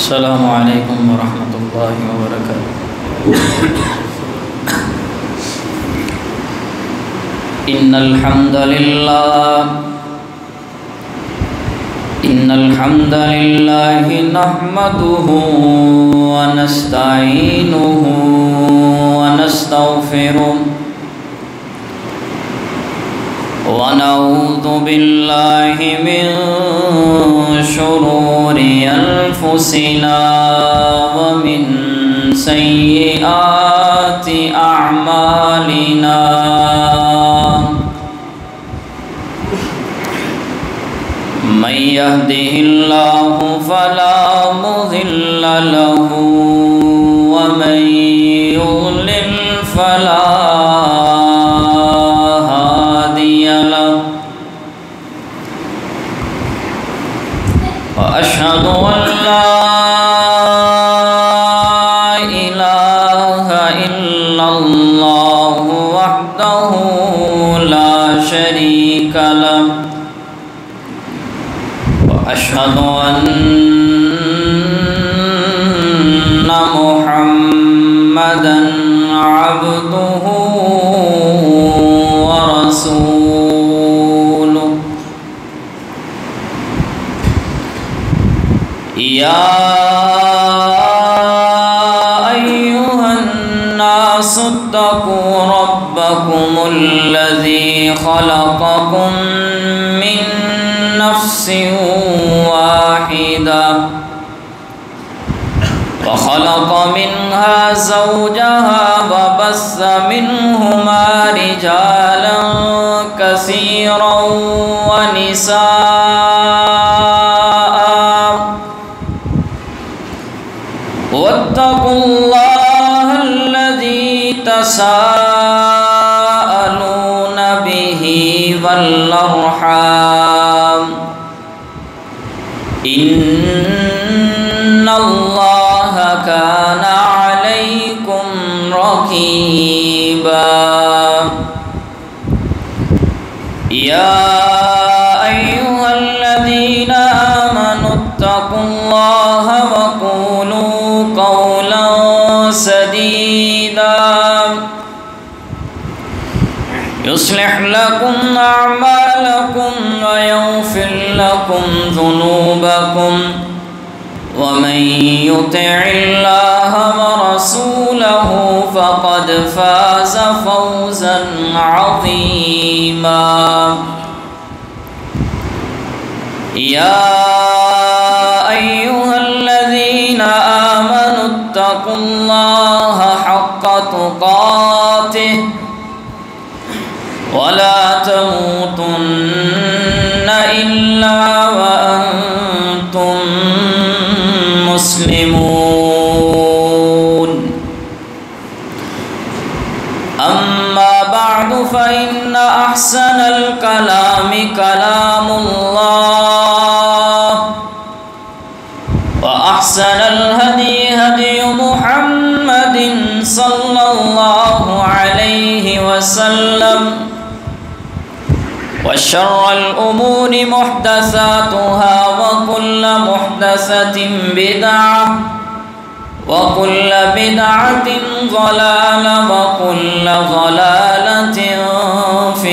السلام عليكم ورحمة الله وبركاته. إن الحمد لله نحمده ونستعينه ونستغفره ونعوذ بالله من شرور أنفسنا ومن سيئات أعمالنا. من يهده الله فلا مضل له ومن يضلل فلا هادي له. وأشهد أن لا إله إلا الله وحده لا شريك له. وأشهد أن محمدًا عبده ورسوله. يا أيها الناس اتقوا ربكم الذي خلقكم من نفس واحدة وخلق منها زوجها وبث منهما رجالا كثيرا ونساء. واتقوا الله الذي تساءلون به والأرحام إن الله كان عليكم رقيبا. يا أيها الذين آمنوا اتقوا الله وقولوا قولا سديدا يصلح لكم أعمالكم ويغفر لكم ذنوبكم ومن يطع الله ورسوله فقد فاز فوزا عظيما. يا أيها الذين آمنوا اتقوا الله حق تقاته ولا تموتن إلا وأنتم مسلمون. أما بعد فإن أحسن الكلام كلام الله وأحسن الهدي هدي محمد صلى الله عليه وسلم وشر الأمور محدثاتها وكل محدثة بدعة وكل بدعة ضلالة وكل ضلالة في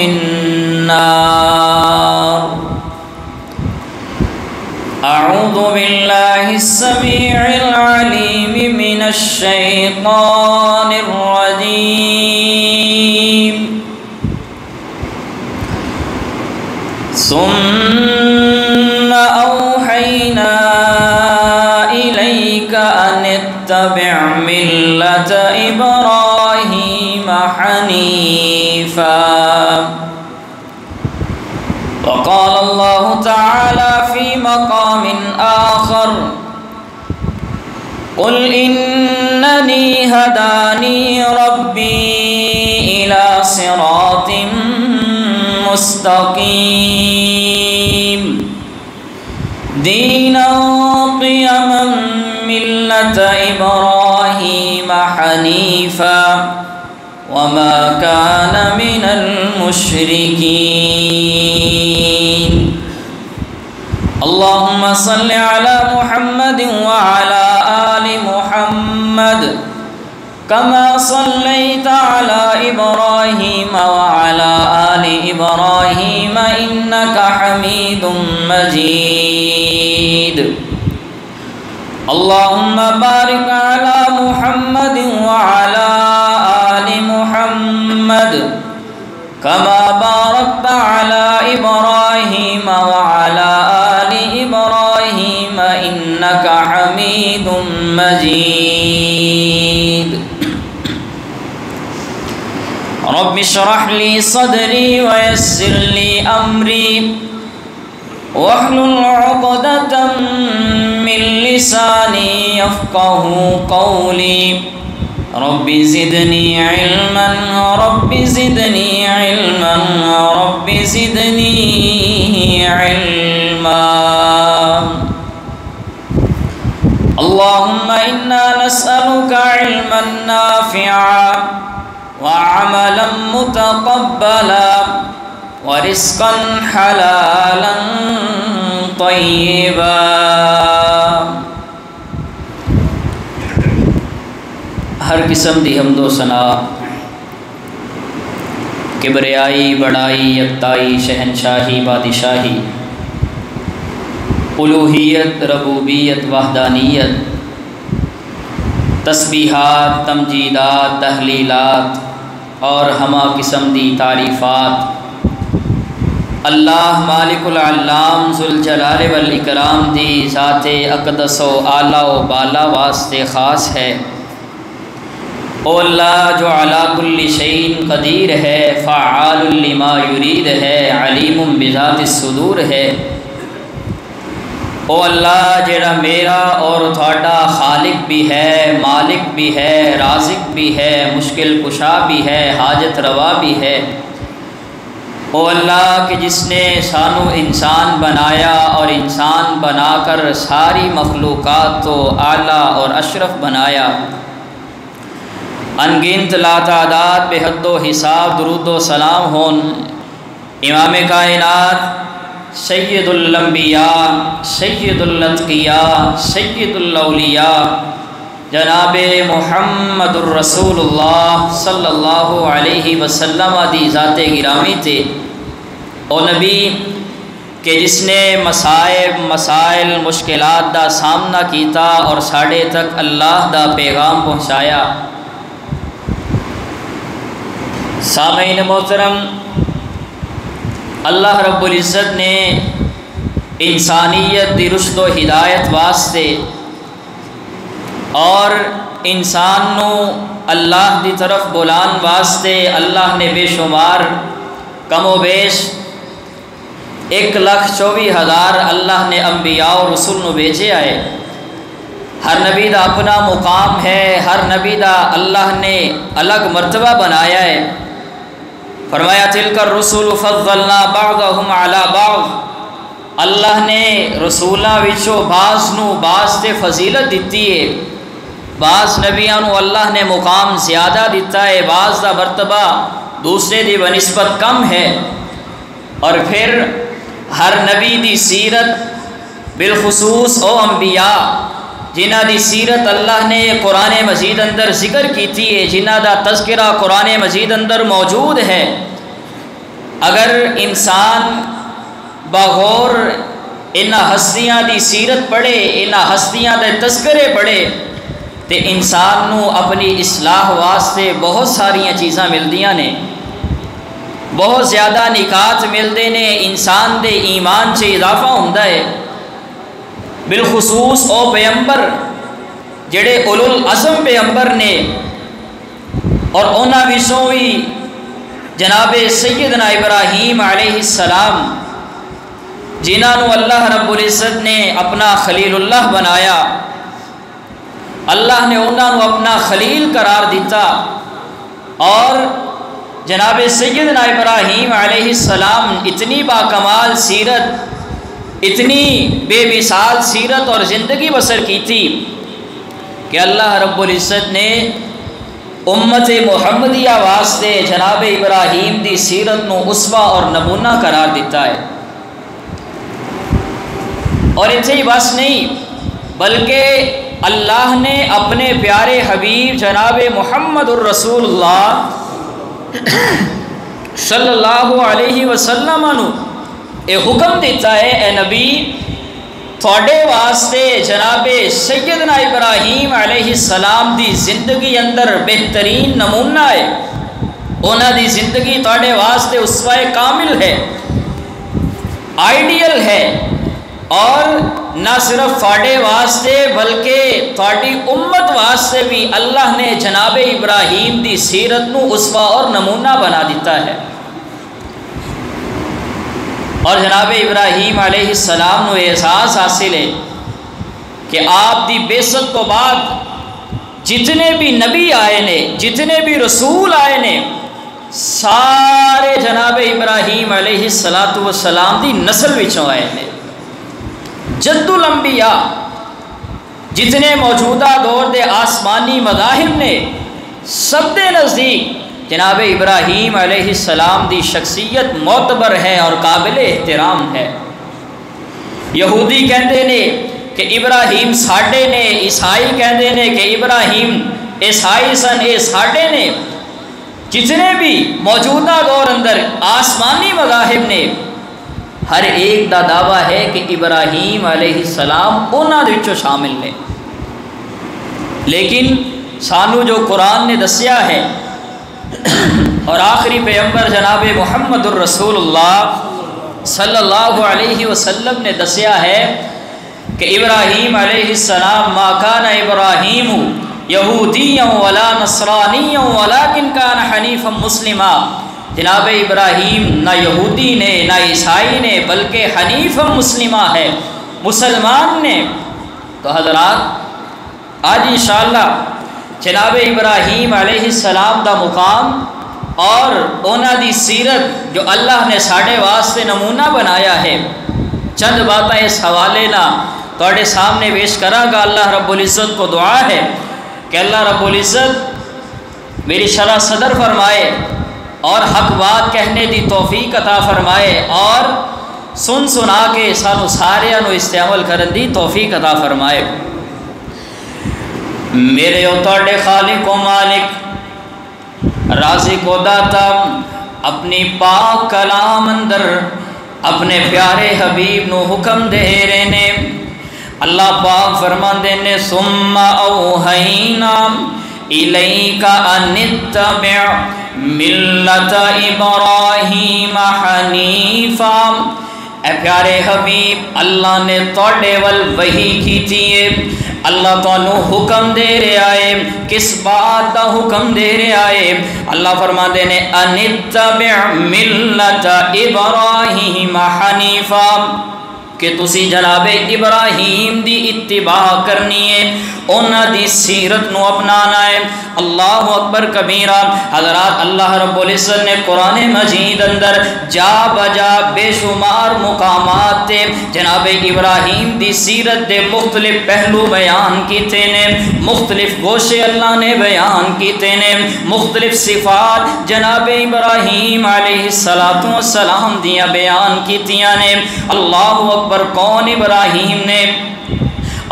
النار. أعوذ بالله السميع العليم من الشيطان الرجيم. ثم أوحينا إليك أن اتبع ملة إبراهيم حنيفا. وقال الله تعالى في مقام آخر: قل إنني هداني ربي إلى صراط مستقيم دينا قيما ملة إبراهيم حنيفا وما كان من المشركين. اللهم صل على محمد وعلى محمد كما صليت على إبراهيم وعلى آل إبراهيم إنك حميد مجيد اللهم بارك على محمد وعلى آل محمد كما باركت على إبراهيم وعلى آل إبراهيم إنك حميد مجيد رب اشرح لي صدري ويسر لي أمري واحلل عقدة من لساني يفقه قولي رب زدني علما رب زدني علما رب زدني علما اللهم إنا نسألك علما نافعا وعملا متقبلا ورزقا حلالا طيبا. ہر قسم دی حمد و ثنا کبریائی بڑائی یکتائی شہنشاہی بادشاہی الوہیت ربوبیت وحدانیت تسبیحات تمجیدات تحلیلات اور ہمہ قسم دی تعریفات اللہ مالک العلام ذوالجلال والاکرام دی ذات اقدس و اعلیٰ و بالا واسطے خاص ہے. او اللہ جو علی کل شیء قدیر ہے، فعال لما یرید ہے، علیم بذات الصدور ہے. او اللہ جڑا میرا اور تھوڑا خالق بھی ہے، مالک بھی ہے، رازق بھی ہے، مشکل کشا بھی ہے، حاجت روا بھی ہے. او اللہ کہ جس نے سانو انسان بنایا اور انسان بنا کر ساری مخلوقات کو اعلیٰ اور اشرف بنایا. انگنت لا تعداد بے حد و حساب درود و سلام ہون امام کائنات سید الانبیاء سید الاتقیاء سید الاولیاء جناب محمد الرسول اللہ صلی اللہ علیہ وسلم دی ذات گرامی تے او نبی کہ جس نے مصائب مسائل مشکلات دا سامنا کیتا اور ساڑے تک اللہ دا پیغام پہنچایا. سامعین محترم، اللہ رب العزت نے انسانیت دی رشد و ہدایت واسطے اور انسان نو اللہ دی طرف بلان واسطے اللہ نے بے شمار کم و بیش 1,24,000 اللہ نے انبیاء و رسول نو بھیجے آئے. ہر نبی دا اپنا مقام ہے، ہر نبی دا اللہ نے الگ مرتبہ بنایا ہے. فرمایا تلک الرسول فضلنا بعضهم علی بعض، اللہ نے رسولاں وچوں بعض نو بعض تے فضیلت دیتی ہے. بعض نبیاں نو اللہ نے مقام زیادہ دیتا ہے، بعض دا مرتبہ دوسرے دی بنسبت کم ہے. اور پھر ہر نبی دی سیرت بالخصوص او انبیاء جنہ دی سیرت اللہ نے قرآن مجید اندر ذکر کیتی ہے، جنہ دا تذکرہ قرآن مجید اندر موجود ہے. اگر انسان بغور انہ ہستیاں دی سیرت پڑھے، انہ ہستیاں دے تذکرے پڑھے تے انسان نو اپنی اصلاح واسطے بہت ساریاں چیزاں ملدیاں نے، بہت زیادہ نکات ملدے نے، انسان دے ایمان سے اضافہ ہوندا ہے. بالخصوص او پیغمبر جڑے اولو العزم پیغمبر نے اور انہاں وچوں وی جناب سیدنا ابراہیم علیہ السلام جنہاں نو اللہ رب العزت نے اپنا خلیل اللہ بنایا، اللہ نے انہاں نو اپنا خلیل قرار دیتا. اور جناب سیدنا ابراہیم علیہ السلام اتنی باکمال سیرت، اتنی بے مثال سیرت اور زندگی بسر کی تھی کہ اللہ رب العزت نے امت محمدیہ واسطے جناب ابراہیم دی سیرت نو اسوہ اور نمونہ قرار دیتا ہے. اور اتنے ہی بس نہیں بلکہ اللہ نے اپنے پیارے حبیب جناب محمد الرسول اللہ صلی اللہ علیہ وسلم نو اے حکم دیتا ہے، اے نبی تھوڑے واسطے جناب سیدنا ابراہیم علیہ السلام دی زندگی اندر بہترین نمونہ ہے، انہاں دی زندگی تھوڑے واسطے اسوہ کامل ہے، آئیڈیل ہے، اور نہ صرف تھوڑے واسطے بلکہ تھوڑی امت واسطے بھی اللہ نے جناب ابراہیم دی سیرت نو اسوہ اور نمونہ بنا دیتا ہے۔ اور جناب ابراہیم علیہ السلام نو احساس حاصل ہے کہ آپ دی بعثت تو بعد جتنے بھی نبی آئے نے، جتنے بھی رسول آئے نے، سارے جناب ابراہیم علیہ السلام دی نسل وچوں آئے نے۔ جد الانبیاء جتنے موجودہ دور دے آسمانی مذاہب نے، سب دے نزدیک جناب ابراہیم علیہ السلام دی شخصیت معتبر ہے اور قابل احترام ہے۔ یہودی کہندے نے کہ ابراہیم ساڈے نے، عیسائی کہندے نے کہ ابراہیم عیسائی سن، اے ساڈے نے۔ جتنے بھی موجودہ دور اندر آسمانی مذاہب نے، ہر ایک دا دعویٰ ہے کہ ابراہیم علیہ السلام انہاں دے وچوں شامل نے، لیکن سانو جو قرآن نے دسیا ہے اور آخری پیغمبر جناب محمد الرسول اللہ صلی اللہ علیہ وسلم نے دسیا ہے کہ ابراہیم علیہ السلام ما کان ابراہیم یہودیا ولا نصرانیا ولکن کان حنیفا مسلما، جناب ابراہیم نہ یہودی نے نہ عیسائی نے بلکہ حنیفا مسلمہ ہے، مسلمان نے۔ تو حضرات آج انشاءاللہ جناب ابراہیم علیہ السلام دا مقام اور انہاں دی سیرت جو اللہ نے ساڑھے واسطے نمونہ بنایا ہے، چند باتیں اس حوالے نہ توڑے سامنے پیش کرا گا۔ اللہ رب العزت کو دعا ہے کہ اللہ رب العزت میری شرح صدر فرمائے اور حق بات کہنے دی توفیق عطا فرمائے، اور سن سنا کے سانو سارے نو استعمال کرن دی توفیق عطا فرمائے۔ میرے او توڑے خالق و مالک رازق و داتا اپنی پاک کلام اندر اپنے پیارے حبیب نو حکم دے رہے نے۔ اللہ پاک فرماندے نے ثم اوحینا الیک ان اتبع ملت ابراہیم حنیفا، اے پیارے حبیب اللہ نے توڑے ول وحی کیتی ہے، اللہ تانوں حکم دے رہے آئے، کس بات دا حکم دے رہے آئے؟ اللہ فرما دے نے ان اتبع ملت ابراہیم حنیفا، کہ تسی جناب ابراہیم دی اتباع کرنی ہے، انہاں دی سیرت نو اپنانا ہے۔ اللہ اکبر کبیرہ۔ حضرات اللہ رب العزت نے قرآن مجید اندر جا بجا بے شمار مقامات تے جناب ابراہیم دی سیرت دے مختلف پہلو بیان کیتے نے، مختلف گوشے اللہ نے بیان کیتے نے، مختلف صفات جناب ابراہیم علیہ السلام دیاں بیان کیتیاں نے۔ اللہ اکبر کون ابراہیم نے؟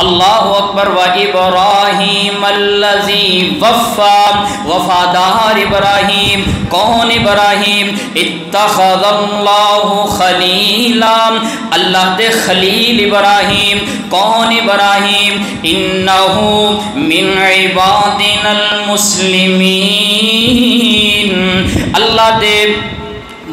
اللہ اکبر و ابراہیم الذی وفا، وفادار ابراہیم۔ کون ابراہیم؟ اتخذ اللہ خلیلا، اللہ دے خلیل ابراہیم۔ کون ابراہیم؟ انہو من عبادنا المسلمین، اللہ دے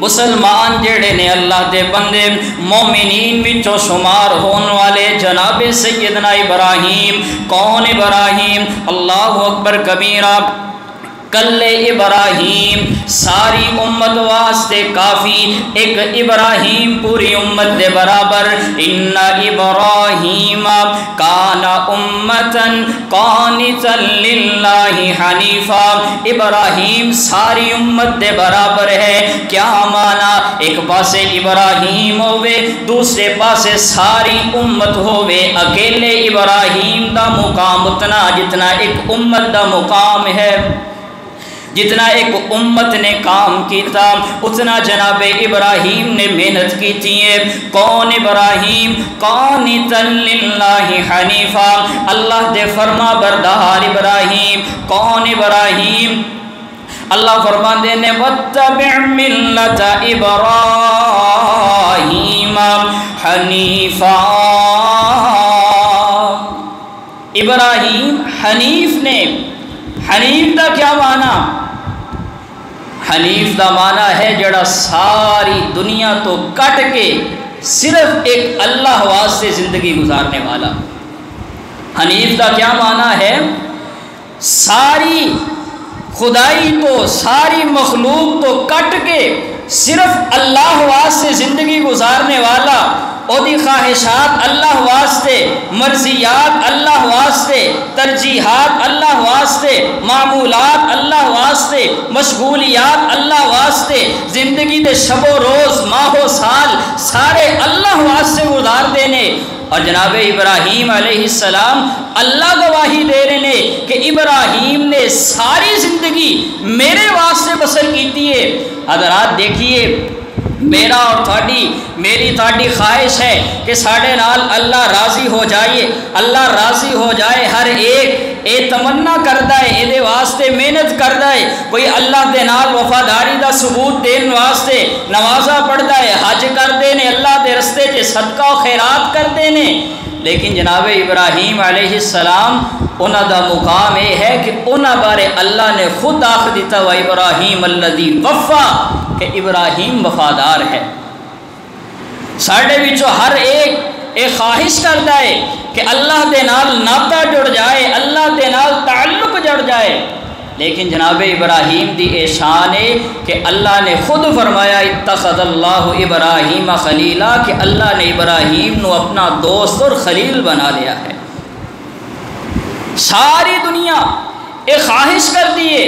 مسلمان جڑے نے، اللہ دے بندے مومنین وچوں شمار ہون والے جناب سیدنا ابراہیم۔ کون ابراہیم؟ اللہ اکبر کبیرہ۔ کل ابراہیم ساری امت واسطے کافی، ایک ابراہیم پوری امت دے برابر۔ ان ابراہیم کان امتن قانتا للہ حنیفا، ابراہیم ساری امت دے برابر ہے۔ کیا مانا؟ ایک پاسے ابراہیم ہوئے، دوسرے پاسے ساری امت ہوئے۔ اکیلے ابراہیم دا مقام اتنا جتنا ایک امت دا مقام ہے۔ جتنا ایک امت نے کام کیتا اتنا جناب ابراہیم نے محنت کی تھی. کون ابراہیم؟ قانتا للہ حنیفا، اللہ دے فرما بردار ابراہیم. کون ابراہیم؟ اللہ فرماندے نے وَاتَّبِعْ مِلَّةَ إِبْرَاهِيمَ حَنِيفًا. ابراہیم حنیف نے. حنیف دا کیا معنی؟ حنیف دا معنی ہے جڑا ساری دنیا تو کٹ کے صرف ایک اللہ واسطے زندگی گزارنے والا. حنیف دا کیا معنی ہے؟ ساری خدائی تو ساری مخلوق تو کٹ کے صرف اللہ واسطے زندگی گزارنے والا. اودی خواہشات اللہ واسطے، مرضیات اللہ واسطے، ترجیحات اللہ واسطے، معمولات اللہ واسطے، مشغولیات اللہ واسطے، زندگی دے شب و روز ماہ و سال سارے اللہ واسطے گزار دینے. اور جناب ابراہیم علیہ السلام اللہ گواہی دے رہے ہیں کہ ابراہیم نے ساری زندگی میرے واسطے بسر کیتی ہے. حضرات دیکھیے، میرا اور میری خواہش ہے کہ ساڑھے نال اللہ راضی ہو جائے، اللہ راضی ہو جائے. ہر ایک اے تمنا کردا ہے، اے دے واسطے محنت کردا ہے. کوئی اللہ دے نال وفاداری دا ثبوت دین واسطے نمازاں پڑھدا ہے، حج کردے نے، اللہ دے رستے چ صدقہ و خیرات کردے نے. لیکن جناب ابراہیم علیہ السلام انہاں دا مقام یہ ہے کہ انہاں بارے اللہ نے خود آخ دیتا و ابراہیم الذی وفا، کہ ابراہیم وفادار ہے. ساڑھے وچوں ہر ایک خواہش کرتا ہے کہ اللہ دے نال ناتا جڑ جائے، اللہ دے نال تعلق جڑ جائے. لیکن جناب ابراہیم دی اے شان ہے کہ اللہ نے خود فرمایا اتخذ اللہ ابراہیم خلیلا، کہ اللہ نے ابراہیم نو اپنا دوست اور خلیل بنا لیا ہے. ساری دنیا ایک خواہش کرتی ہے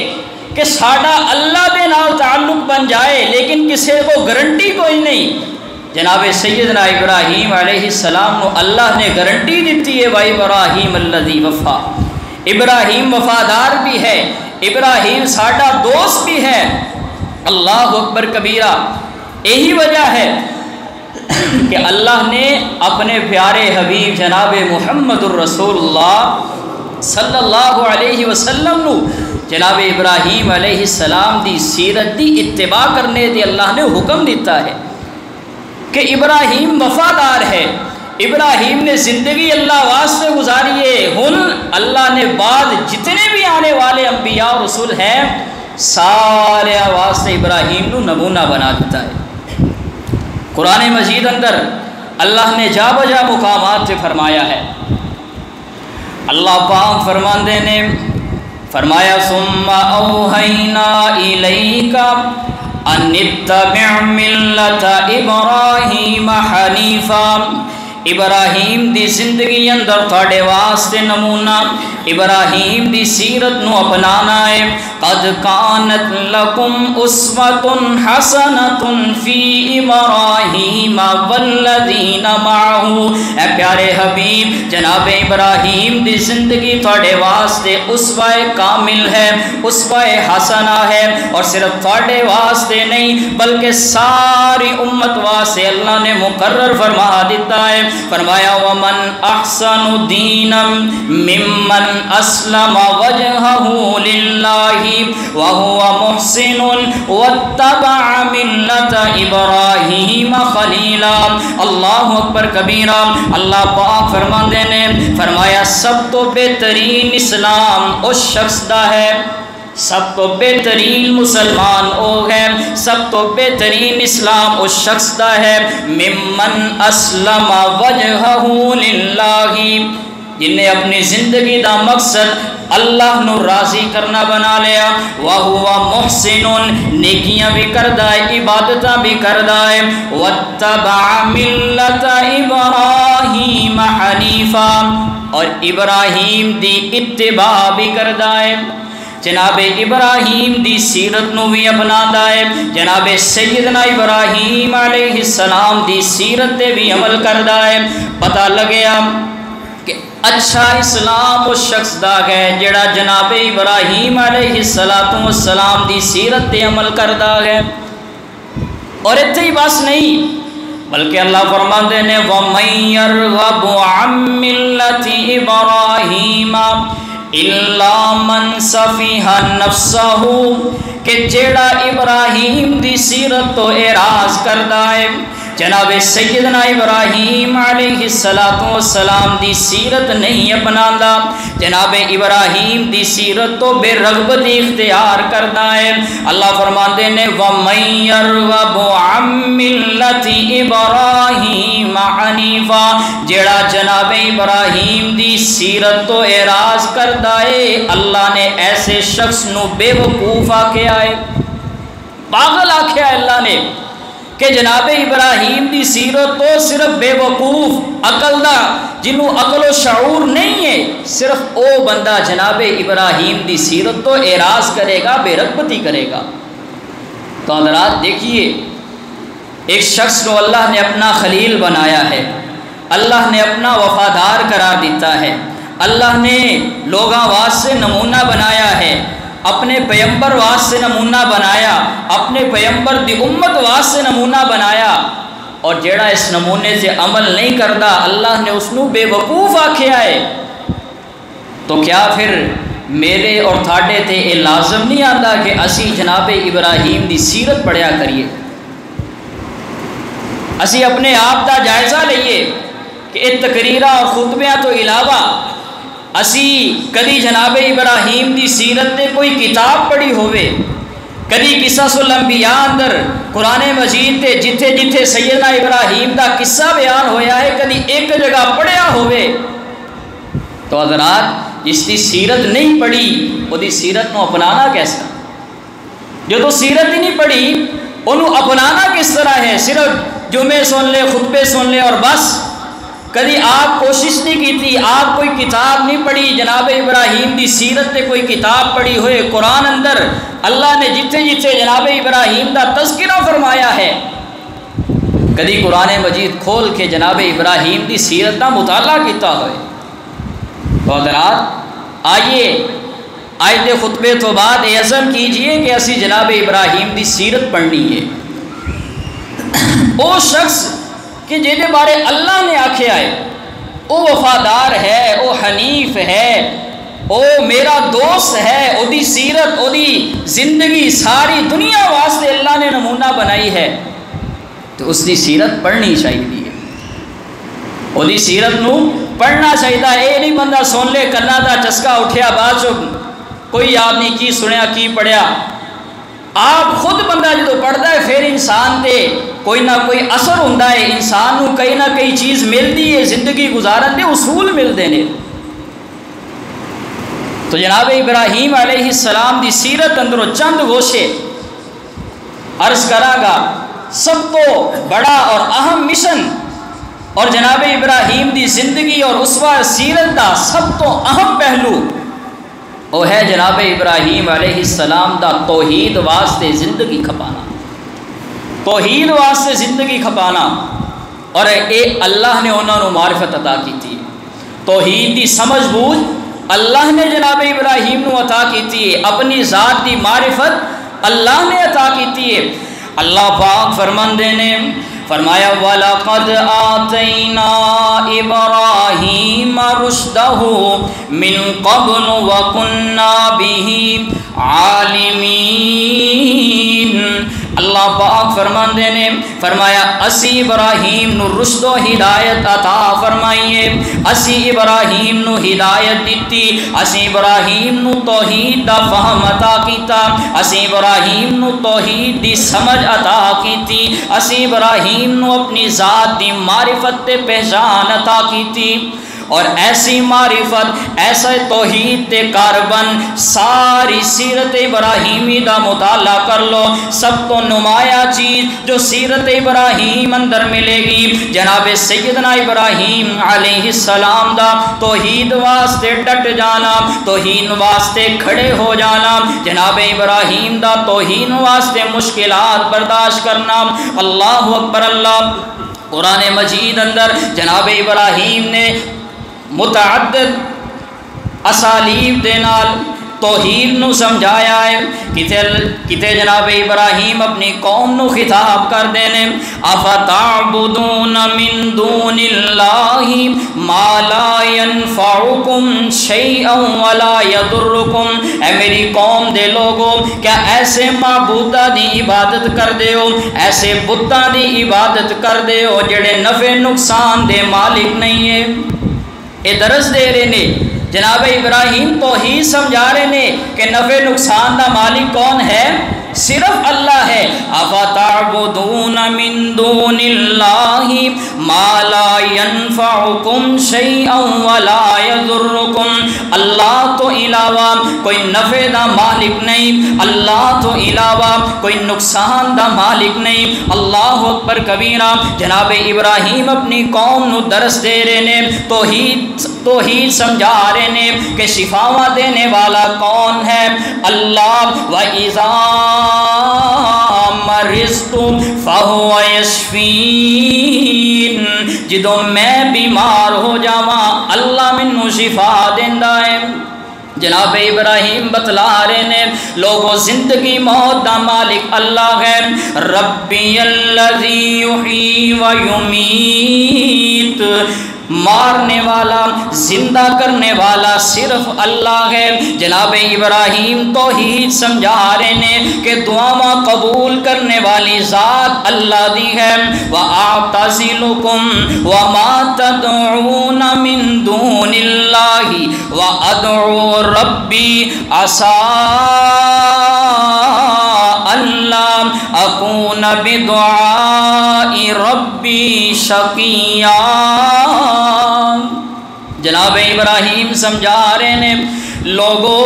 کہ ساڈا اللہ دے نال تعلق بن جائے، لیکن کسی کو گارنٹی کوئی نہیں. جناب سیدنا ابراہیم علیہ السلام نو اللہ نے گارنٹی دیتی ہے وَإِبْرَاهِيمَ الَّذِي وَفَا. ابراہیم وفادار بھی ہے، ابراہیم ساڈا دوست بھی ہے. اللہ اکبر کبیرہ. یہی وجہ ہے کہ اللہ نے اپنے پیارے حبیب جناب محمد الرسول اللہ صلی اللہ علیہ وسلم نو جناب ابراہیم علیہ السلام دی سیرت دی اتباع کرنے دی اللہ نے حکم دیتا ہے کہ ابراہیم وفادار ہے. ابراہیم نے زندگی اللہ واسطے گزاری ہے. ہن اللہ نے بعد جتنے بھی آنے والے انبیاء اور رسول ہیں سارے واسطے ابراہیم نو نمونہ بنا دیتا ہے. قرآن مجید اندر اللہ نے جا بجا مقامات سے فرمایا ہے. اللہ پاک فرماندے نے فرمایا ثم اوحینا الیک ان اتبع ملت ابراہیم حنیفا. ابراہیم دی زندگی اندر تھوڑے واسطے نمونہ ابراہیم دی سیرت نو اپنانا ہے. قد کانت لکم اسوۃ حسنۃ فی ابراہیم والذین معہ. اے پیارے حبیب جناب ابراہیم دی زندگی تھوڑے واسطے اسوہ کامل ہے، اسوہ حسنہ ہے. اور صرف تھوڑے واسطے نہیں بلکہ ساری امت واسطے اللہ نے مقرر فرما دیتا ہے. فرمایا ومن احسن دینا ممن اسلم وجهه للہ وهو محسن واتبع ملت ابراہیم خلیلا. اللہ اکبر کبیرہ. اللہ پاک فرماندے نے فرمایا سب تو بہترین اسلام اس شخص دا ہے، سب تو بہترین مسلمان او ہے، سب تو بہترین اسلام اس شخص دا ہے ممن اسلم وجہہ للہ، جن نے اپنی زندگی دا مقصد اللہ نو راضی کرنا بنا لیا. وَهُوَ مُحْسِنٌ نیکیاں بھی کردہ ہے، عبادتاں بھی کردہ ہے. وَاتَّبَعَ مِلَّةَ إِبْرَاهِيمَ حَنِيفًا اور ابراہیم دی اتباع بھی کردہ ہے. جناب ابراہیم دی سیرت نو بھی اپنادا ہے، جناب سیدنا ابراہیم علیہ السلام دی سیرت تے بھی عمل کردا ہے. پتہ لگیا کہ اچھا اسلام اس شخص دا ہے جڑا جناب ابراہیم علیہ السلام دی سیرت تے عمل کردا ہے۔ اور اتنے ہی بس نہیں بلکہ اللہ فرماندے نے وَمَن يَرْغَبُ عَن مِّلَّةِ إِبْرَاهِيمَ إِلَّا مَن سَفِهَ نَفْسَهُ کہ جیڑا ابراہیم دی سیرت تو اعراض کردا ہے، جناب سیدنا ابراہیم علیہ السلام دی سیرت نہیں اپناندا، جناب ابراہیم دی سیرت تو بے رغبت اختیار کرتا ہے۔ اللہ فرماتے نے وَمَن يَرْغَبُ عَن مِّلَّةِ إِبْرَاهِيمَ حَنِيفًا جیڑا جناب ابراہیم دی سیرت تو اعراض کرتا ہے، اللہ نے ایسے شخص نو بے وقوف آکھیا ہے، پاگل آکھیا ہے اللہ نے کہ جناب ابراہیم دی سیرت تو صرف بے وقوف عقل دا جنہوں عقل و شعور نہیں ہے، صرف او بندہ جناب ابراہیم دی سیرت تو اعراض کرے گا، بے رغبتی کرے گا۔ تو حضرات دیکھیے، ایک شخص کو اللہ نے اپنا خلیل بنایا ہے، اللہ نے اپنا وفادار قرار دیتا ہے، اللہ نے لوگاں واسطے نمونہ بنایا ہے، اپنے پیمبر واسطے نمونہ بنایا، اپنے پیمبر دی امت واسطے نمونہ بنایا، اور جیڑا اس نمونے سے عمل نہیں کرتا اللہ نے اس نو بے وقوف آکھیا ہے۔ تو کیا پھر میرے اور تھاڑے تے یہ لازم نہیں آتا کہ اسی جناب ابراہیم دی سیرت پڑھیا کریے، اسی اپنے آپ دا جائزہ لئیے کہ یہ تقریرہ اور خطبیاں تو علاوہ اسی کدی جناب ابراہیم دی سیرت تے کوئی کتاب پڑھی ہوئے، کدی قصص الانبیاء اندر قرآن مجید تے جتھے جتھے سیدنا ابراہیم دا قصہ بیان ہویا ہے کدی ایک جگہ پڑھیا ہوئے۔ تو حضرات جس دی سیرت نہیں پڑھی وہ دی سیرت نو اپنانا کیسا، جو تو سیرت ہی نہیں پڑھی انہوں اپنانا کس طرح ہے؟ صرف جمعے سن لے، خطبے سن لے اور بس، کدی آپ کوشش نہیں کی تھی، آپ کوئی کتاب نہیں پڑھی جناب ابراہیم دی سیرت تے کوئی کتاب پڑھی ہوئے۔ قرآن اندر اللہ نے جتھے جتھے جناب ابراہیم دا تذکرہ فرمایا ہے کدی قرآن مجید کھول کے جناب ابراہیم دی سیرت دا مطالعہ کیتا ہوئے۔ تو حضرات آئیے آیت خطبے تو بعد عزم کیجئے کہ اسی جناب ابراہیم دی سیرت پڑھنی ہے۔ وہ شخص کہ جنہیں بارے اللہ نے آکھیا ہے وہ وفادار ہے، وہ حنیف ہے، وہ میرا دوست ہے، وہ دی سیرت، وہ دی زندگی ساری دنیا واسطے اللہ نے نمونہ بنائی ہے، تو اس دی سیرت پڑھنی چاہیے، وہ دی سیرت نو پڑھنا چاہیے۔ اے نہیں بندہ سن لے کنا دا چسکا اٹھیا بعد چو کوئی آپ نے کی سنیا کی پڑھیا، آپ خود بندہ جو پڑھتا ہے پھر انسان تے کوئی نہ کوئی اثر ہوتا ہے، انسان نو کئی نہ کئی چیز ملتی ہے، زندگی گزارن دے اصول ملتے ہیں۔ تو جناب ابراہیم علیہ السلام دی سیرت اندروں چند گوشے عرض کراں گا۔ سب تو بڑا اور اہم مشن اور جناب ابراہیم دی زندگی اور اسوہ سیرت دا سب تو اہم پہلو وہ ہے جناب ابراہیم علیہ السلام دا توحید واسطے زندگی کھپانا، توحید واسطے زندگی کھپانا، اور اے اللہ نے انہوں نے معرفت عطا کی تھی، توحید دی سمجھ بوجھ اللہ نے جناب ابراہیم نو عطا کی تھی، اپنی ذات دی معرفت اللہ نے عطا کی تھی۔ اللہ پاک فرماندے نے فرمایا وَلَقَدْ آتَيْنَا إِبْرَاهِيمَ رُشْدَهُ مِنْ قَبْلُ وَكُنَّا بِهِ عَالِمِينَ۔ اللہ پاک فرماندے نے فرمایا اسی ابراہیم نو رشد و ہدایت عطا فرمائیے، اسی ابراہیم نو ہدایت دیتی، اسی ابراہیم نو توحید دا فہم عطا کیتا، اسی ابراہیم نو توحید دی سمجھ عطا کیتی، اسی ابراہیم نو اپنی ذات دی معرفت تے پہچان عطا کیتی۔ اور ایسی معرفت ایسا توحید تے کاربن ساری سیرت ابراہیمی دا مطالعہ کر لو، سب تو نمایاں چیز جو سیرت ابراہیم اندر ملے گی جناب سیدنا ابراہیم علیہ السلام دا توحید واسطے ڈٹ جانا، توحید واسطے کھڑے ہو جانا، جناب ابراہیم دا توحید واسطے مشکلات برداشت کرنا۔ اللہ اکبر۔ اللہ قرآن مجید اندر جناب ابراہیم نے متعدد اسالیب دے نال توحید نو سمجھایا ہے. کتے جناب ابراہیم اپنی قوم نو خطاب کر دینے افتعبدون من دون اللہ ما لا ينفعکم شیئا ولا یضرکم. اے میری قوم دے لوگو کیا ایسے معبودہ دی عبادت کر دے ہو, ایسے بتاں دی عبادت کر دے ہو جڑے نفع نقصان دے مالک نہیں ہے. اے درس دے رہے نے جناب ابراہیم توحید سمجھا رہے نے کہ نفع نقصان دا مالک کون ہے؟ صرف اللہ ہے. افتعبدون من دون اللہ ما لا ينفعکم شیئا ولا یضرکم. اللہ تو علاوہ کوئی نفع دا مالک نہیں, اللہ تو علاوہ کوئی نقصان دا مالک نہیں. اللہ اکبر کبیرہ. جناب ابراہیم اپنی قوم نو درس دے رہے نے, توحید سمجھا رہے نے کہ شفاواں دینے والا کون ہے؟ اللہ. وَإِذَا مرضت فهو يشفين. جدوں میں بیمار ہو جاواں اللہ مینوں شفا دیندا ہے. جناب ابراہیم بتلا رہے نے لوگوں زندگی موت دا مالک اللہ ہے. ربی الذی یحیی و یمیت. مارنے والا زندہ کرنے والا صرف اللہ ہے. جناب ابراہیم توحید سمجھا رہے نے کہ دعاواں قبول کرنے والی ذات اللہ دی ہے. وَأَعْتَزِلُكُمْ وَمَا تَدْعُونَ مِن دُونِ اللَّهِ وَأَدْعُو رَبِّي عَسَىٰ أَلَّا أَكُونَ بِدُعَاءِ رَبِّي شَقِيًّا. جناب ابراہیم سمجھا رہے نے لوگو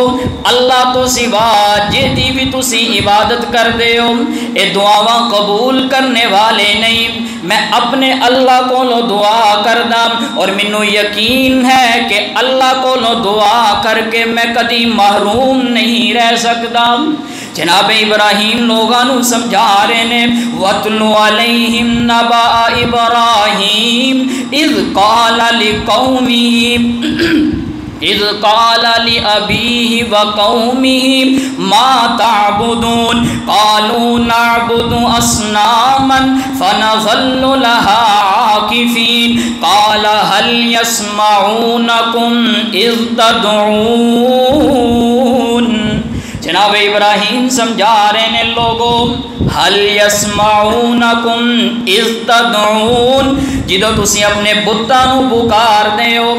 اللہ تو سوا جیدی بھی تسی عبادت کر دے ہو اے دعاواں قبول کرنے والے نہیں. میں اپنے اللہ کو لو دعا کردہ اور منو یقین ہے کہ اللہ کو لو دعا کر کے میں کدی محروم نہیں رہ سکتا. جناب ابراہیم لوگانو سمجھا رہے نے وَاتْلُ عَلَيْهِمْ نَبَأَ إِبْرَاهِيمَ إِذْ قَالَ لِأَبِيهِ وَقَوْمِهِ مَا تَعْبُدُونَ قَالُوا نَعْبُدُ أَصْنَامًا فَنَظَلُّ لَهَا عَاكِفِينَ قَالَ هَلْ يَسْمَعُونَكُمْ إِذْ تَدْعُونَ. جناب ابراہیم سمجھا رہے ہیں لوگوں حل یسمعونکم اذ تدعون. جدو تسی اپنے بتاں نو پکار دے ہو,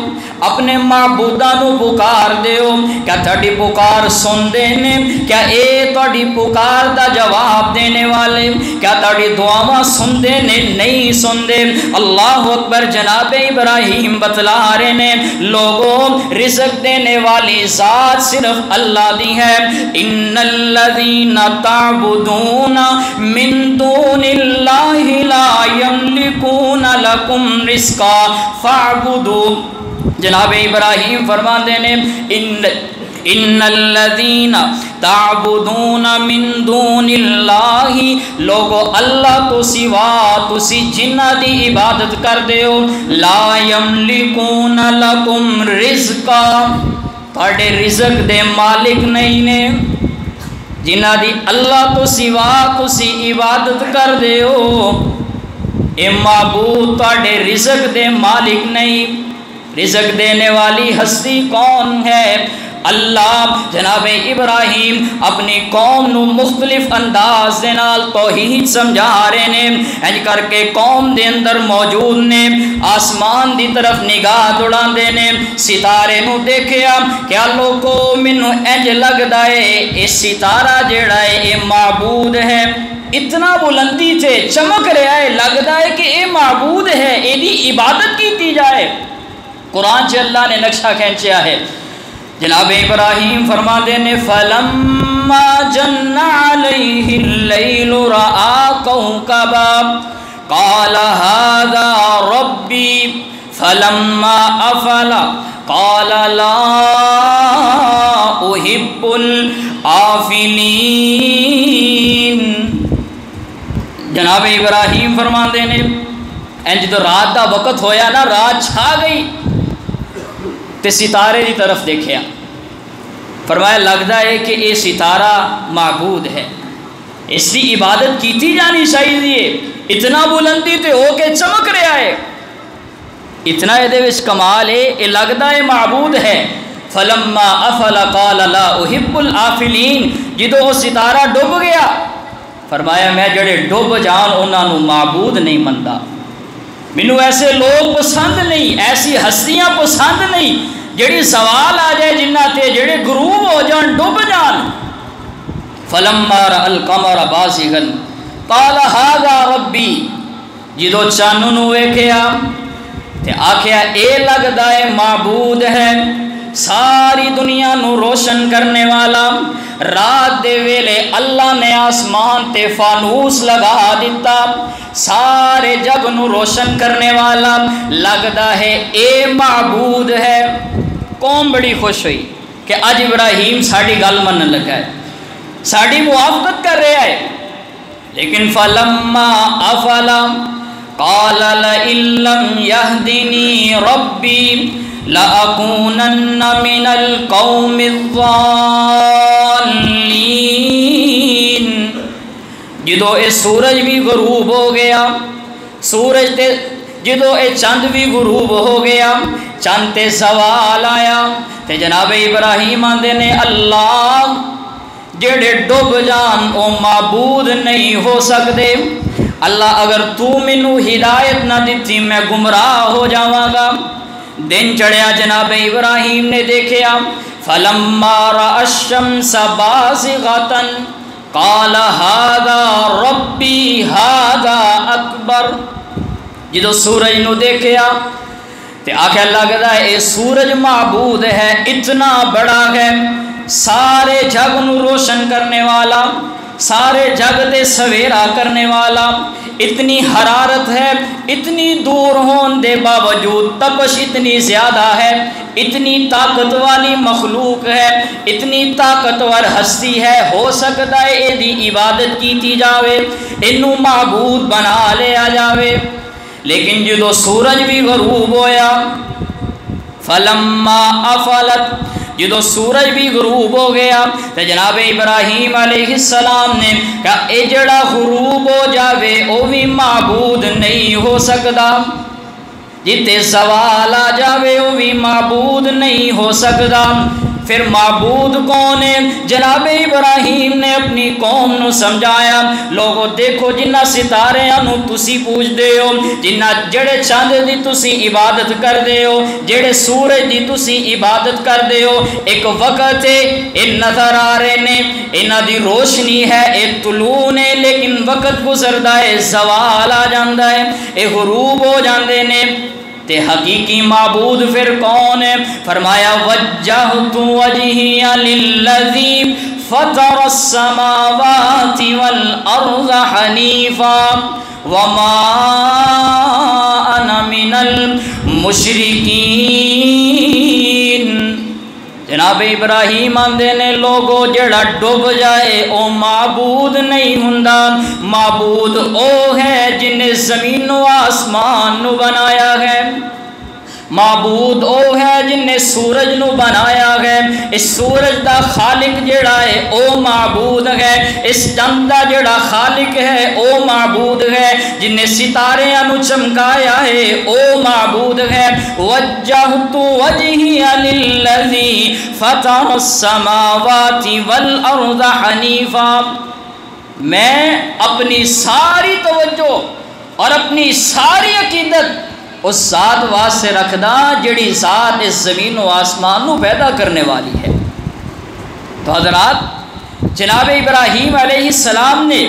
اپنے معبوداں نو پکار دے ہو, کیا تھوڑی پکار سن دے نے؟ کیا اے تھوڑی پکار دا جواب دینے والے؟ کیا تھوڑی دعاواں سن دے نے؟ نہیں سن دے. اللہ اکبر. جناب ابراہیم بتلا رہے نے لوگوں رزق دینے والی ذات صرف اللہ دی ہے. ان الذین تعبدون من دون اللہ لا یملکون لکم رزقا فاعبدوا. جناب ابراہیم فرماتے ہیں ان الذین تعبدون من دون اللہ. لوگو اللہ تو سوا تسی جنہ دی عبادت کر دے ہو لا یملکون لکم رزقا. تھوڑے رزق دے مالک نہیں نے. جنہ دی اللہ تو سوا تسی عبادت کر دے ہو اے معبود تھوڑے رزق دے مالک نہیں. رزق دینے والی ہستی کون ہے؟ اللہ. جناب ابراہیم اپنی قوم نو مختلف انداز دے نال توحید سمجھا رہے نے. انج کر کے قوم دے اندر موجود نے آسمان دی طرف نگاہ دوڑا دے نے ستارے نو دیکھیا کیا لوگو مینوں انج لگدا ہے اے ستارہ جیڑا ہے اے معبود ہے. اتنا بلندی تے چمک رہا ہے, لگدا ہے کہ اے معبود ہے, اے دی عبادت کیتی جائے. قرآن چ اللہ نے نقشہ کھینچیا ہے. جناب ابراہیم فرما دینے فلما جن علیہ اللیل رآ کوکبا قال هذا ربی فلما افل قال لا احب الافلین. جناب ابراہیم فرما دینے انج تو رات دا وقت ہویا نا, رات چھا گئی, تے ستارے دی طرف دیکھیا، فرمایا لگتا ہے کہ یہ ستارہ معبود ہے، اس کی عبادت کیتی جانی چاہیے، اتنا بلندی تے ہو کے چمک رہا ہے، اتنا یہ کمال ہے، یہ لگتا ہے معبود ہے۔ فلما افل قال لا احب الافلین، جدو وہ ستارہ ڈوب گیا فرمایا میں جڑے ڈوب جان انہوں نے معبود نہیں منتا، مینوں ایسے لوگ پسند نہیں، ایسی ہستیاں پسند نہیں جڑی سوال آ جائے جنہ تے جڑے غروب ہو جان ڈوب جان۔ فلما رأى القمر بازغا قال هذا ربی، جدو چانوں نو ویکھیا تے آکھیا اے لگدا ہے معبود ہے، ساری دنیا نو روشن کرنے والا، رات دے ویلے اللہ نے آسمان تے فانوس لگا دیتا، سارے جگ نو روشن کرنے والا، لگدا ہے اے معبود ہے۔ قوم بڑی خوش ہوئی کہ اج ابراہیم ساڑی گل من لگا ہے، ساڑی موافقت کر رہا ہے، لیکن فلما افلا قال لئن لم يهدني ربي لأكونن من القوم الضالين۔ جدو اے سورج بھی غروب ہو گیا، سورج تے جدو اے چاند بھی غروب ہو گیا، چاند تے زوال آیا تے جناب ابراہیم آندے نے اللہ جڑے ڈوب جان او معبود نہیں ہو سکتے، اللہ اگر تو مینو ہدایت نہ دیتی میں گمراہ ہو جاواں گا۔ دن چڑھیا، جناب ابراہیم نے دیکھیا فلما رأى الشمس بازغة قال هذا ربی هذا اکبر، جدو سورج نو دیکھیا تے آکھے لگدا ہے اے سورج معبود ہے، اتنا بڑا ہے، سارے جگ نو روشن کرنے والا، سارے جگ تے سویرا کرنے والا، اتنی حرارت ہے، اتنی دور ہون دے باوجود تپش اتنی زیادہ ہے، اتنی طاقت والی مخلوق ہے، اتنی طاقتور ہستی ہے، ہو سکتا ہے اے دی عبادت کیتی جاوے، انو معبود بنا لیا جاوے۔ لیکن جدو سورج بھی غروب ہویا فلما افلت، جدو سورج بھی غروب ہو گیا تو جناب ابراہیم علیہ السلام نے کہا اے جڑا غروب ہو جاوے او بھی معبود نہیں ہو سکتا، جتے زوال آ جاوے او بھی معبود نہیں ہو سکتا، پھر معبود کون ہے؟ جناب ابراہیم نے اپنی قوم نو سمجھایا، لوگو دیکھو جنہ ستارے انو تسی پوچھ دے ہو، جنہ جڑے چاند دی تسی عبادت کر دے ہو، جڑے سورج دی تسی عبادت کر دے ہو، ایک وقت ہے ان نظر آ رہے نے، انہ دی روشنی ہے، ایک طلوع نے، لیکن وقت گزردا ہے، زوال آ جاندا ہے، ایک غروب ہو جاندے نے، تے حقیقی معبود پھر کون ہے؟ فرمایا وجہت وجہی للذی فطر السماوات والارض حنیفا وما انا من المشرکین۔ جناب ابراہیم آندے نے لوگو جڑا ڈوب جائے او معبود نہیں ہوندا، معبود او ہے جن نے زمین و آسمان نو بنایا ہے، معبود او ہے جن نے سورج نو بنایا ہے، اس سورج دا خالق جڑا ہے او معبود ہے، اس چند دا جڑا خالق ہے او معبود ہے، جن نے ستارے نو چمکایا ہے او معبود ہے۔ وجہت وجہی للذی فطر السماوات والارض حنیفا، میں اپنی ساری توجہ اور اپنی ساری عقیدت اس ذات واسطے رکھدا جڑی ذات اس زمین و آسمان نو پیدا کرنے والی ہے۔ تو حضرات جناب ابراہیم علیہ السلام نے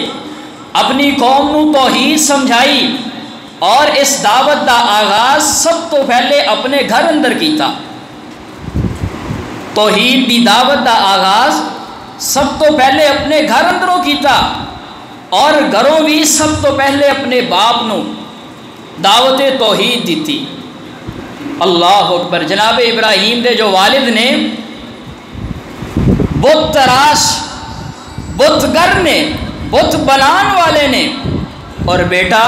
اپنی قوم نو توحید سمجھائی اور اس دعوت دا آغاز سب تو پہلے اپنے گھر اندر کیتا، توحید دی دعوت دا آغاز سب تو پہلے اپنے گھر اندروں کیتا، اور گھروں بھی سب تو پہلے اپنے باپ نو دعوت توحید دیتی۔ اللہ اکبر۔ جناب ابراہیم دے جو والد نے بت تراش، بت گر نے، بت بنان والے نے، اور بیٹا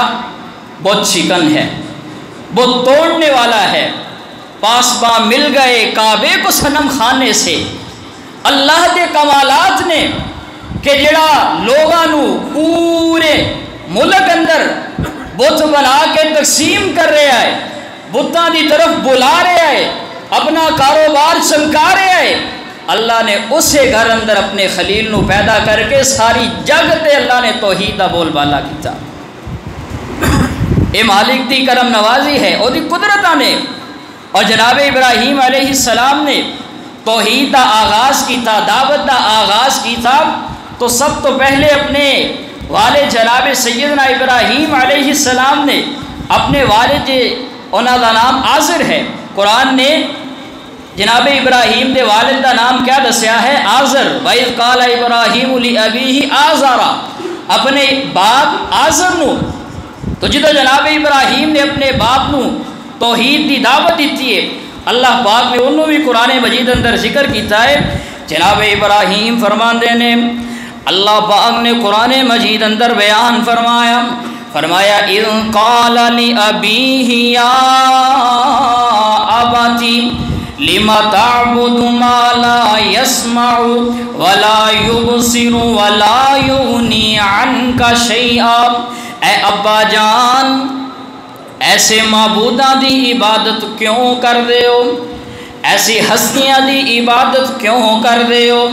بت شکن ہے، بت توڑنے والا ہے، پاسباں مل گئے کعبے کو صنم خانے سے۔ اللہ دے کمالات نے کہ جڑا لوگاں پورے ملک اندر بت بنا کے تقسیم کر رہا ہے، بتاں دی طرف بلا رہا ہے، اپنا کاروبار چمکا رہا ہے، اللہ نے اسے گھر اندر اپنے خلیل نو پیدا کر کے ساری جگ تے اللہ نے توحید دا بول بالا کیتا۔ اے مالک دی کرم نوازی ہے، او دی قدرتاں نے۔ اور جناب ابراہیم علیہ السلام نے توحید دا آغاز کیتا، دعوت دا آغاز کیتا، تو سب تو پہلے اپنے والد جناب سیدنا ابراہیم علیہ السلام نے اپنے والد انہاں دا نام آزر ہے۔ قرآن نے جناب ابراہیم دے والد دا نام کیا دسیا ہے؟ آزر۔ وَإِذْ قَالَ إِبْرَاهِيمُ لِأَبِيهِ آزَرَ، اپنے باپ آزر نو۔ تو جدو جناب ابراہیم نے اپنے باپ نو توحید دی دعوت دیتی ہے، اللہ پاک نے انہوں بھی قرآن مجید اندر ذکر کیتا ہے۔ جناب ابراہیم فرماندے نے، اللہ پاک نے قرآن مجید اندر بیان فرمایا اِذْ قَالَ لِأَبِيهِ يَا أَبَتِ لِمَ تَعْبُدُ مَا لَا يَسْمَعُ وَلَا يُبْصِرُ وَلَا يُغْنِي عَنْكَ شَيْئًا، اے ابا جان ایسے معبوداں دی عبادت کیوں کر دے ہو، ایسی ہستیاں دی عبادت کیوں کر دے ہو،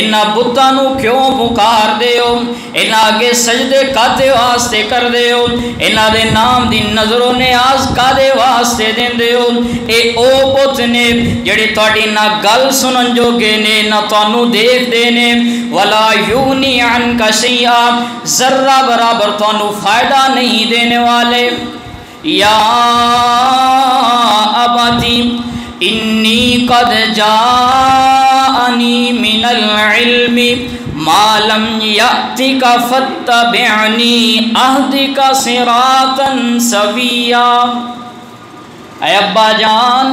انہاں بتاں نو کیوں پکار دے ہو، انہاں اگے سجدے کاتے واسطے کر دے ہو، انہاں دے نام دی نظر و نیاز کادے واسطے دیندے ہو۔ اے او بت نے جڑے تہاڈی نہ گل سنن جوگے نے نہ تانوں دیکھ دے نے، ولا یغنی عنک شیئا، ذرہ برابر تانوں فائدہ نہیں دینے والے۔ یا ابتی انی قد جاءنی من العلم ما لم یأتک فاتبعنی اہدک صراطا سویا۔ اے ابا جان،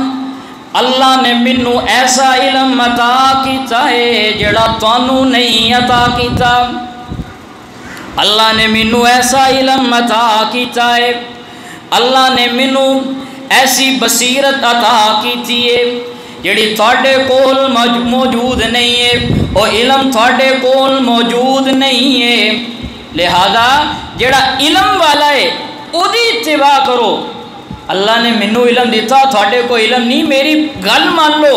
اللہ نے منو ایسا علم عطا کیتا ہے جڑا تانوں نہیں عطا کیتا۔ اللہ نے منو ایسا علم عطا کیتا ہے، اللہ نے منو ایسی بصیرت عطا کیتی ہے جڑی تھوڑے کول موجود نہیں ہے، وہ علم تھوڑے کول موجود نہیں ہے، لہذا جڑا علم والا ہے او دی اتباع کرو۔ اللہ نے منو علم دیتا، تھوڑے کو علم نہیں، میری گل مان لو،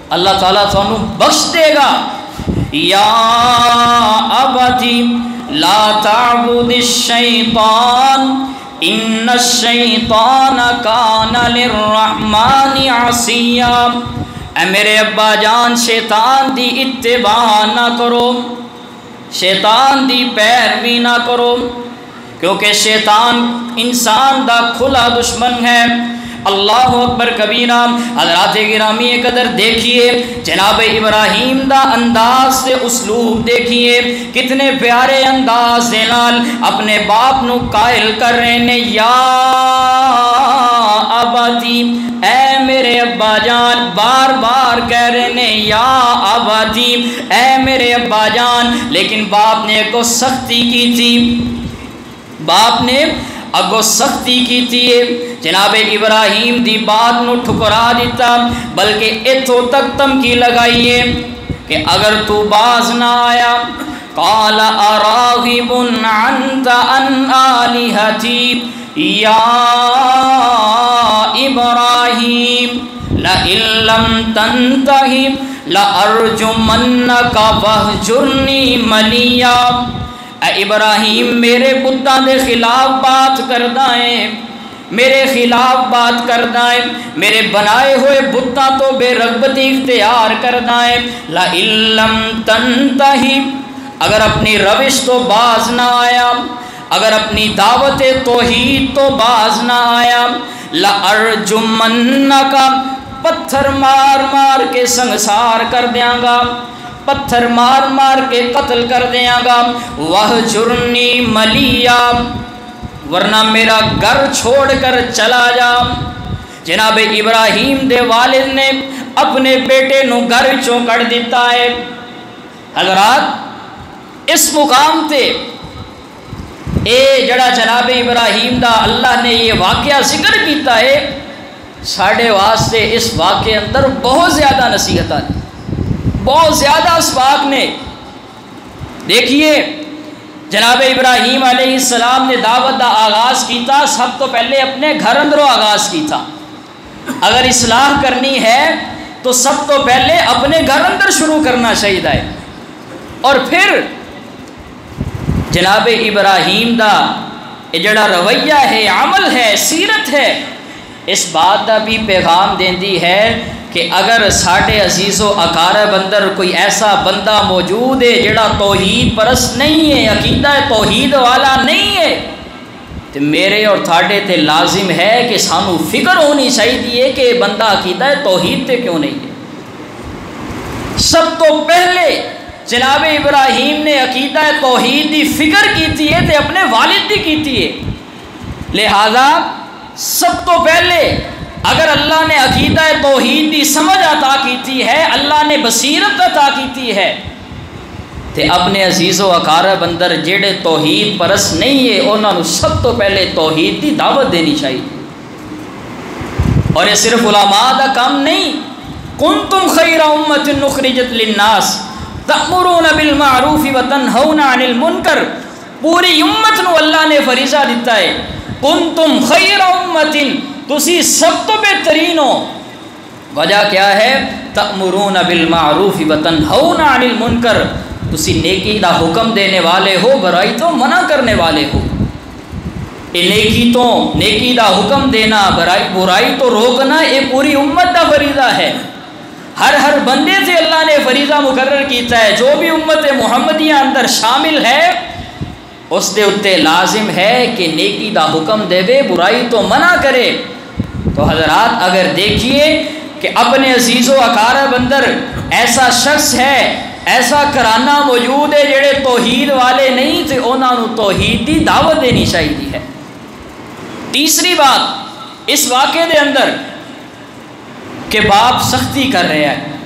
اللہ تعالیٰ تھانوں بخش دے گا۔ یا ابتی لا تعبد الشیطان ان الشیطان کان للرحمن عصیا، اے میرے ابا جان شیطان دی اتباع نہ کرو، شیطان دی پیروی نہ کرو، کیونکہ شیطان انسان دا کھلا دشمن ہے۔ اللہ اکبر کبیرہ۔ حضرات گرامی قدر دیکھیے جناب ابراہیم دا انداز سے اسلوب دیکھیے، کتنے پیارے انداز دے نال اپنے باپ نو قائل کر رہے نے، یا اباتی، اے میرے ابا جان، بار بار کہہ رہے نے یا اباتی، اے میرے ابا جان، لیکن باپ نے کو سختی کی تھی، باپ نے اگو سختی کی تھی، جناب ابراہیم دی بات نو ٹھکرا دیتا، بلکہ اتھو تک تمکی لگائیے کہ اگر تو باز نہ آیا، قال اراغب انت عن آلہتی یا ابراہیم لئن لم تنتہی لأرجمنک وہجرنی ملیا۔ اے ابراہیم، میرے بتاں دے خلاف بات کردا ہے، میرے خلاف بات کردا ہے، میرے بنائے ہوئے بتاں تو بے رغبتی اختیار کردا ہے۔ لئن لم تنتہی، اگر اپنی روش تو باز نہ آیا، اگر اپنی دعوت توحید تو باز نہ آیا، لأرجمنک، پتھر مار مار کے سنگسار کر دیاں گا، پتھر مار مار کے قتل کر دیاں گا، وہجرنی ملیا، ورنہ میرا گھر چھوڑ کر چلا جا۔ جناب ابراہیم دے والد نے اپنے بیٹے نو گھر چوں کر دیتا ہے۔ حضرات اس مقام تے اے جڑا جناب ابراہیم دا اللہ نے یہ واقعہ ذکر کیتا ہے، ساڑھے واسطے اس واقعے اندر بہت زیادہ نصیحت نے، بہت زیادہ اسباق نے۔ دیکھیے جناب ابراہیم علیہ السلام نے دعوت دا آغاز کیتا، سب تو پہلے اپنے گھر اندروں آغاز کیتا۔ اگر اصلاح کرنی ہے تو سب تو پہلے اپنے گھر اندر شروع کرنا چاہیے، اور پھر جناب ابراہیم دا جڑا رویہ ہے، عمل ہے، سیرت ہے، اس بات دا بھی پیغام دیندی ہے کہ اگر ساڈے عزیز و اقارب اندر کوئی ایسا بندہ موجود ہے جڑا توحید پرست نہیں ہے، عقیدہ توحید والا نہیں ہے، تو میرے اور تھاڈے تے لازم ہے کہ سانو فکر ہونی چاہیے کہ بندہ عقیدہ توحید تے کیوں نہیں ہے۔ سب تو پہلے جناب ابراہیم نے عقیدہ توحید دی فکر کیتی ہے تے اپنے والد دی کیتی ہے، لہذا سب تو پہلے اگر اللہ نے عقیدہ توحید دی سمجھ عطا کیتی ہے، اللہ نے بصیرت عطا کیتی ہے، تے اپنے عزیز و اقارب اندر جڑے توحید پرست نہیں ہے انہاں نوں سب تو پہلے توحید دی دعوت دینی چاہیے۔ اور یہ صرف علماء دا کام نہیں، کنتم خیر امۃ اخرجت للناس تأمرون بالمعروف وتنہون عن المنکر، پوری امت نو اللہ نے فریضہ دیتا ہے، کنتم خیر امۃ، تسی سب تو بہترین ہو۔ وجہ کیا ہے؟ تأمرون بالمعروف وتنہون عن المنکر، تسی نیکی دا حکم دینے والے ہو، برائی تو منع کرنے والے ہو۔ نیکی دا حکم دینا، برائی تو روکنا، یہ پوری امت دا فریضہ ہے۔ ہر بندے سے اللہ نے فریضہ مقرر کیتا ہے، جو بھی امت محمدیہ اندر شامل ہے اس دے اتے لازم ہے کہ نیکی دا حکم دے، برائی تو منع کرے۔ تو حضرات اگر دیکھیے کہ اپنے عزیز و اقارب اندر ایسا شخص ہے، ایسا کرانہ موجود ہے جڑے توحید والے نہیں تھے، انہاں نوں توحید دی دعوت دینی چاہیے ہے۔ تیسری بات اس واقعے دے اندر کہ باپ سختی کر رہا ہے،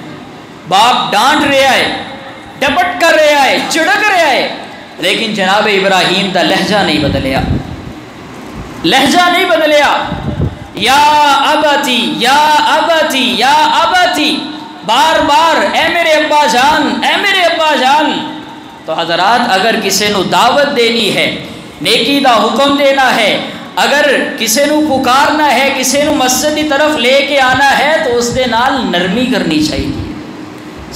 باپ ڈانٹ رہا ہے، ڈپٹ کر رہا ہے، چڑک رہا ہے، لیکن جناب ابراہیم دا لہجہ نہیں بدلیا، لہجہ نہیں بدلیا۔ یا ابتی یا ابتی یا ابتی، بار بار اے میرے ابا جان، اے میرے ابا جان۔ تو حضرات اگر کسی نو دعوت دینی ہے، نیکی دا حکم دینا ہے، اگر کسی نو پکارنا ہے، کسی نو مسجد کی طرف لے کے آنا ہے تو اس دے نال نرمی کرنی چاہیے،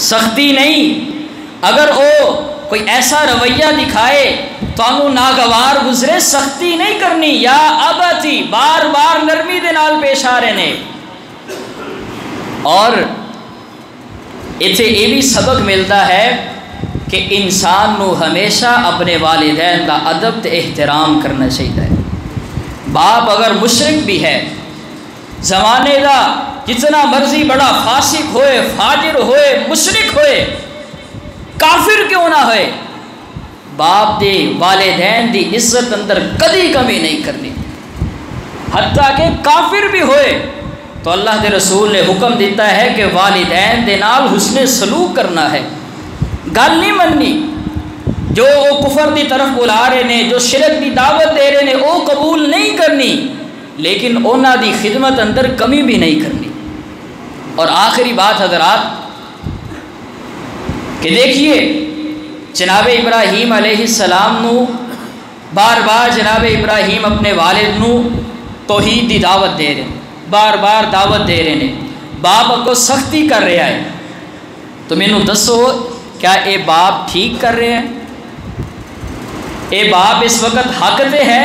سختی نہیں۔ اگر وہ کوئی ایسا رویہ دکھائے تو انہوں ناگوار گزرے، سختی نہیں کرنی، یا ابتی، بار بار نرمی دے نال پیش آ رہے نے۔ اور اتنے یہ بھی سبق ملتا ہے کہ انسان نو ہمیشہ اپنے والدین کا ادب تے احترام کرنا چاہیے۔ باپ اگر مشرک بھی ہے، زمانے دا جتنا مرضی بڑا فاسق ہوئے، فاجر ہوئے، مشرک ہوئے، کافر کیوں نہ ہوئے، باپ دے والدین دی عزت اندر کدی کمی نہیں کرنی، حتیٰ کہ کافر بھی ہوئے تو اللہ دے رسول نے حکم دیتا ہے کہ والدین دے نال حسن سلوک کرنا ہے، گل نہیں مننی۔ جو وہ کفر دی طرف بلا رہے نے، جو شرک دی دعوت دے رہے نے، وہ قبول نہیں کرنی، لیکن انہاں دی خدمت اندر کمی بھی نہیں کرنی۔ اور آخری بات حضرات کہ دیکھیے جناب ابراہیم علیہ السلام نو بار بار جناب ابراہیم اپنے والد نو توحید دی دعوت دے رہے ہیں، بار بار دعوت دے رہے ہیں، باپ کو سختی کر رہا ہے، تو مینوں دسو کیا اے باپ ٹھیک کر رہے ہیں؟ اے باپ اس وقت حق تے ہے؟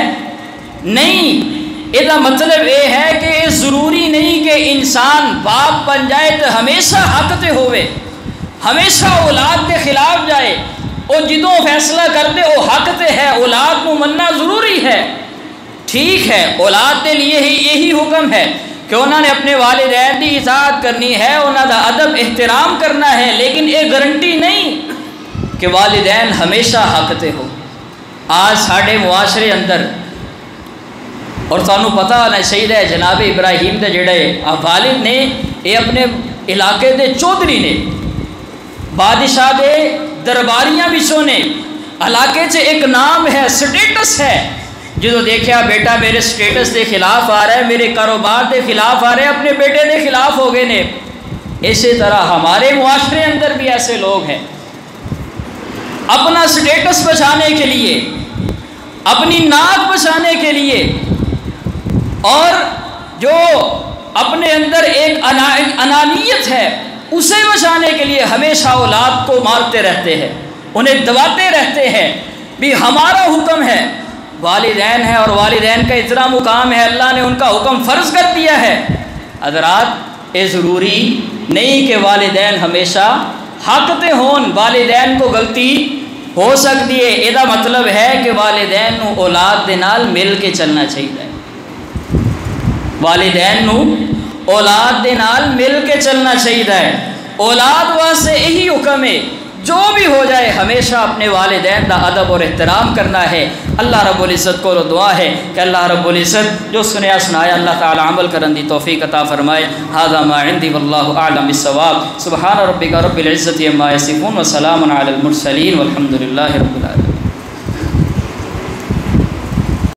نہیں۔ یہ مطلب یہ ہے کہ یہ ضروری نہیں کہ انسان باپ بن جائے تو ہمیشہ حق تے ہوئے، ہمیشہ اولاد کے خلاف جائے، وہ جدوں فیصلہ کرتے وہ حق تے ہے، اولاد کو مننا ضروری ہے۔ ٹھیک ہے، اولاد کے لیے ہی یہی حکم ہے کہ انہوں نے اپنے والدین کی اطاعت کرنی ہے، انہوں کا ادب احترام کرنا ہے، لیکن یہ گارنٹی نہیں کہ والدین ہمیشہ حق تے ہو۔ آج ساڑھے معاشرے اندر، اور سانو پتہ ہونا چاہیے جناب ابراہیم دے جڑے والد نے، یہ اپنے علاقے دے چودھری نے، بادشاہ دے درباریاں بچوں نے، علاقے چ ایک نام ہے، سٹیٹس ہے جدو دیکھا بیٹا میرے سٹیٹس دے خلاف آ رہا ہے، میرے کاروبار دے خلاف آ رہے ہیں، اپنے بیٹے دے خلاف ہو گئے نے۔ اسی طرح ہمارے معاشرے اندر بھی ایسے لوگ ہیں، اپنا سٹیٹس بچانے کے لیے، اپنی ناک بچانے کے لیے، اور جو اپنے اندر ایک انانیت ہے اسے بچانے کے لیے ہمیشہ اولاد کو مارتے رہتے ہیں، انہیں دباتے رہتے ہیں۔ بھی ہمارا حکم ہے، والدین ہے اور والدین کا اتنا مقام ہے، اللہ نے ان کا حکم فرض کر دیا ہے۔ حضرات یہ ضروری نہیں کہ والدین ہمیشہ حق تے ہون، والدین کو غلطی ہو سکتی ہے۔ یہ مطلب ہے کہ والدین نو اولاد دے نال مل کے چلنا چاہیے، والدین نو اولاد دے نال مل کے چلنا چاہیے۔ اولاد واسطے یہی حکم ہے، جو بھی ہو جائے ہمیشہ اپنے والدین کا ادب اور احترام کرنا ہے۔ اللہ رب العزت کو دعا ہے کہ اللہ رب العزت جو سنیا سنایا اللہ تعالی عمل کرن دی توفیق عطا فرمائے۔ ھذا ما عندي والله اعلم بالصواب۔ سبحان ربک رب العزت عما یصفون وسلام علی المرسلین والحمد للہ رب العالمین۔